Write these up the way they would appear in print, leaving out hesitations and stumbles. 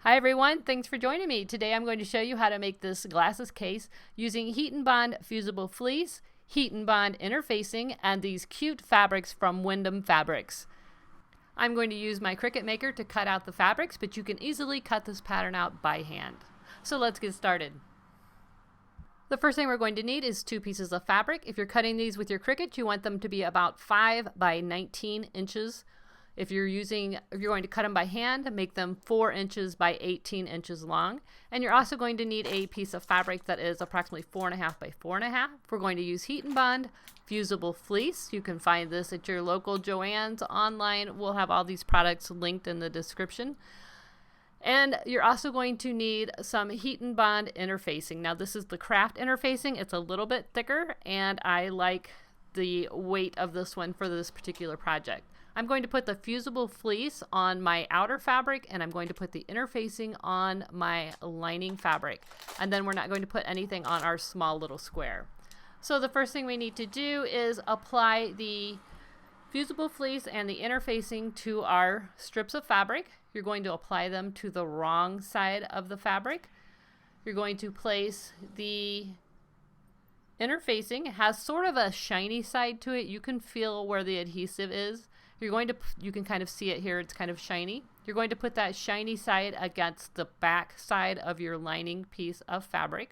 Hi everyone, thanks for joining me. Today I'm going to show you how to make this glasses case using HeatnBond Fusible Fleece, HeatnBond interfacing, and these cute fabrics from Windham Fabrics. I'm going to use my Cricut Maker to cut out the fabrics, but you can easily cut this pattern out by hand. So let's get started. The first thing we're going to need is 2 pieces of fabric. If you're cutting these with your Cricut, you want them to be about 5 by 19 inches. If you're going to cut them by hand, make them 4 inches by 18 inches long. And you're also going to need a piece of fabric that is approximately 4.5 by 4.5. We're going to use HeatnBond Fusible Fleece. You can find this at your local Joann's online. We'll have all these products linked in the description. And you're also going to need some HeatnBond interfacing. Now this is the craft interfacing. It's a little bit thicker, and I like the weight of this one for this particular project. I'm going to put the fusible fleece on my outer fabric, and I'm going to put the interfacing on my lining fabric. And then we're not going to put anything on our small little square. So the first thing we need to do is apply the fusible fleece and the interfacing to our strips of fabric. You're going to apply them to the wrong side of the fabric. You're going to place the interfacing. It has sort of a shiny side to it. You can feel where the adhesive is. You can kind of see it here. It's kind of shiny. You're going to put that shiny side against the back side of your lining piece of fabric.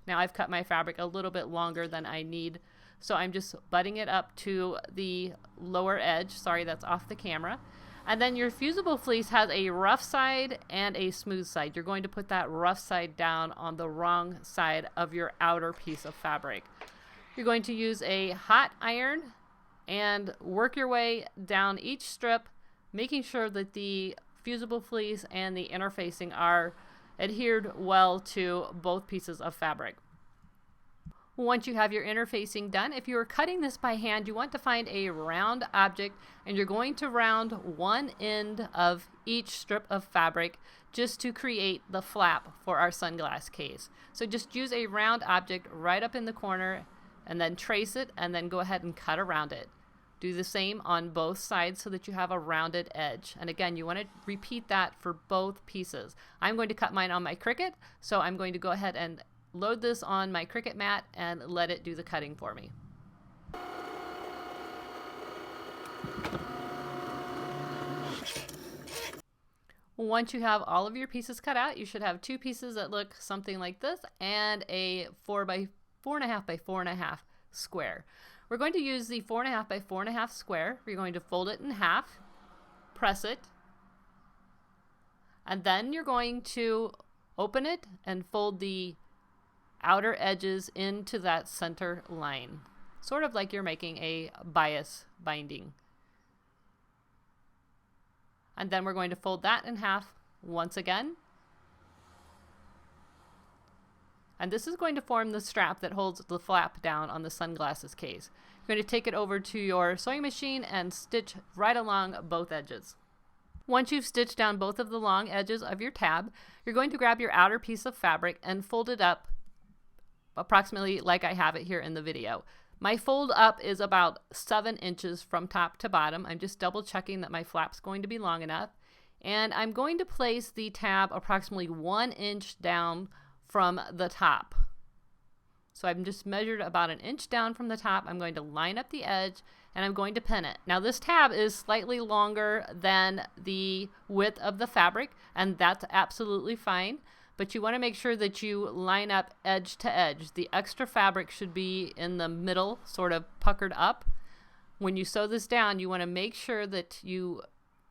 Now I've cut my fabric a little bit longer than I need, so I'm just butting it up to the lower edge. Sorry, that's off the camera. And then your fusible fleece has a rough side and a smooth side. You're going to put that rough side down on the wrong side of your outer piece of fabric. You're going to use a hot iron and work your way down each strip, making sure that the fusible fleece and the interfacing are adhered well to both pieces of fabric. Once you have your interfacing done, if you are cutting this by hand, you want to find a round object, and you're going to round one end of each strip of fabric just to create the flap for our sunglass case. So just use a round object right up in the corner and then trace it, and then go ahead and cut around it. Do the same on both sides so that you have a rounded edge. And again, you want to repeat that for both pieces. I'm going to cut mine on my Cricut, so I'm going to go ahead and load this on my Cricut mat and let it do the cutting for me. Once you have all of your pieces cut out, you should have 2 pieces that look something like this and a 4 by 4.5 by 4.5 square. We're going to use the 4.5 by 4.5 square. We're going to fold it in half, press it, and then you're going to open it and fold the outer edges into that center line, sort of like you're making a bias binding. And then we're going to fold that in half once again. And this is going to form the strap that holds the flap down on the sunglasses case. You're going to take it over to your sewing machine and stitch right along both edges. Once you've stitched down both of the long edges of your tab, you're going to grab your outer piece of fabric and fold it up approximately like I have it here in the video. My fold up is about 7 inches from top to bottom. I'm just double checking that my flap's going to be long enough. And I'm going to place the tab approximately 1 inch down from the top. So I've just measured about 1 inch down from the top. I'm going to line up the edge and I'm going to pin it. Now this tab is slightly longer than the width of the fabric, and that's absolutely fine. But you want to make sure that you line up edge to edge. The extra fabric should be in the middle, sort of puckered up. When you sew this down, you want to make sure that you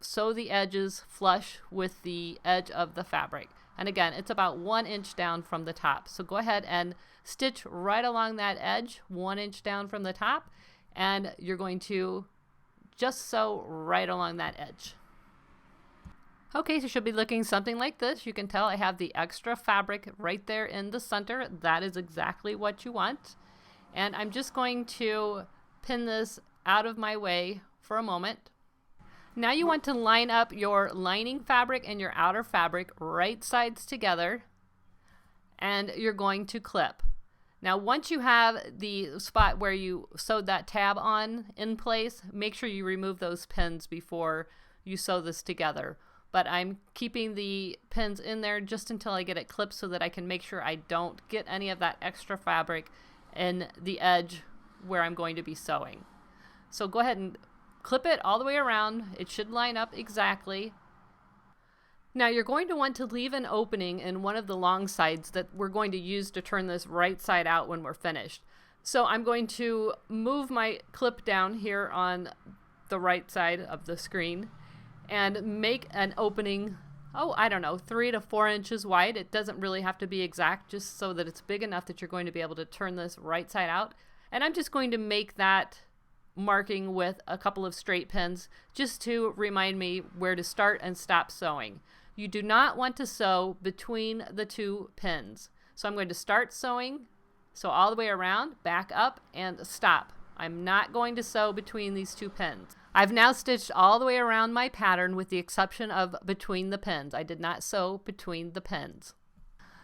sew the edges flush with the edge of the fabric. And again, it's about 1 inch down from the top. So go ahead and stitch right along that edge, 1 inch down from the top, and you're going to just sew right along that edge. Okay, so it should be looking something like this. You can tell I have the extra fabric right there in the center. That is exactly what you want. And I'm just going to pin this out of my way for a moment. Now you want to line up your lining fabric and your outer fabric right sides together, and you're going to clip. Now once you have the spot where you sewed that tab on in place, make sure you remove those pins before you sew this together. but I'm keeping the pins in there just until I get it clipped so that I can make sure I don't get any of that extra fabric in the edge where I'm going to be sewing. So go ahead and clip it all the way around. It should line up exactly. Now you're going to want to leave an opening in one of the long sides that we're going to use to turn this right side out when we're finished. So I'm going to move my clip down here on the right side of the screen and make an opening, I don't know, 3 to 4 inches wide. It doesn't really have to be exact, just so that it's big enough that you're going to be able to turn this right side out. And I'm just going to make that marking with a couple of straight pins just to remind me where to start and stop sewing. You do not want to sew between the 2 pins. So I'm going to start sewing, sew all the way around, back up, and stop. I'm not going to sew between these 2 pins. I've now stitched all the way around my pattern with the exception of between the pins. I did not sew between the pins.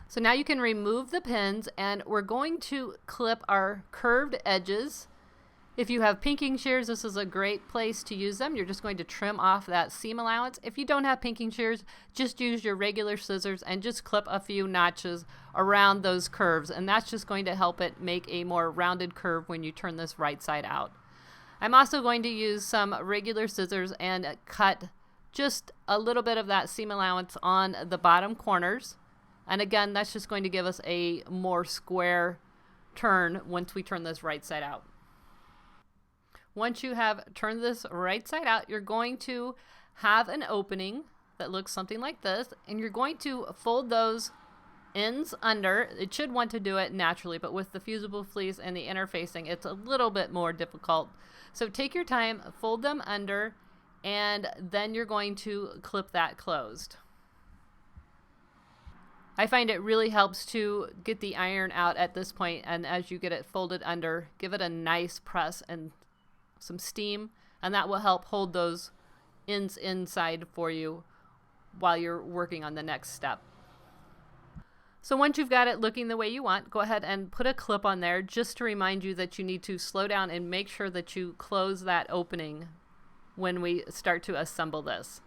So now you can remove the pins, and we're going to clip our curved edges. If you have pinking shears, this is a great place to use them. You're just going to trim off that seam allowance. If you don't have pinking shears, just use your regular scissors and just clip a few notches around those curves, and that's just going to help it make a more rounded curve when you turn this right side out. I'm also going to use some regular scissors and cut just a little bit of that seam allowance on the bottom corners. And again, that's just going to give us a more square turn once we turn this right side out. Once you have turned this right side out, you're going to have an opening that looks something like this, and you're going to fold those ends under. It should want to do it naturally, but with the fusible fleece and the interfacing, it's a little bit more difficult. So take your time, fold them under, and then you're going to clip that closed. I find it really helps to get the iron out at this point, and as you get it folded under, give it a nice press and some steam, and that will help hold those ends inside for you while you're working on the next step. So once you've got it looking the way you want, go ahead and put a clip on there just to remind you that you need to slow down and make sure that you close that opening when we start to assemble this.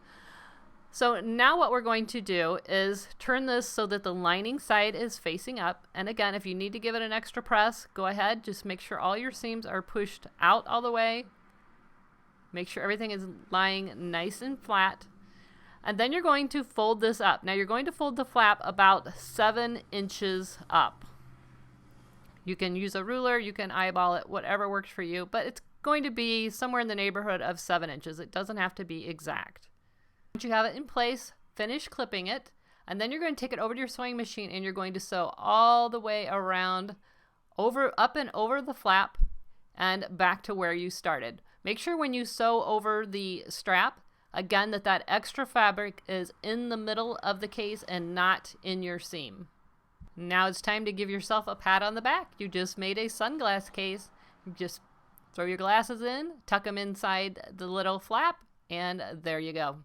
So now what we're going to do is turn this so that the lining side is facing up. And again, if you need to give it an extra press, go ahead. Just make sure all your seams are pushed out all the way. Make sure everything is lying nice and flat. And then you're going to fold this up. Now you're going to fold the flap about 7 inches up. You can use a ruler, you can eyeball it, whatever works for you, but it's going to be somewhere in the neighborhood of 7 inches. It doesn't have to be exact. Once you have it in place, finish clipping it, and then you're going to take it over to your sewing machine and you're going to sew all the way around, up and over the flap and back to where you started. Make sure when you sew over the strap, again, that extra fabric is in the middle of the case and not in your seam. Now it's time to give yourself a pat on the back. You just made a sunglass case. You just throw your glasses in, tuck them inside the little flap, and there you go.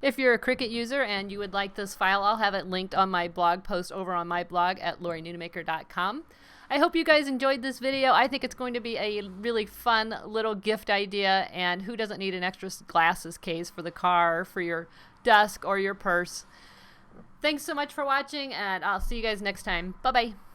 If you're a Cricut user and you would like this file, I'll have it linked on my blog post over on my blog at LoriNunemaker.com. I hope you guys enjoyed this video. I think it's going to be a really fun little gift idea, and who doesn't need an extra glasses case for the car, for your desk, or your purse. Thanks so much for watching, and I'll see you guys next time. Bye-bye.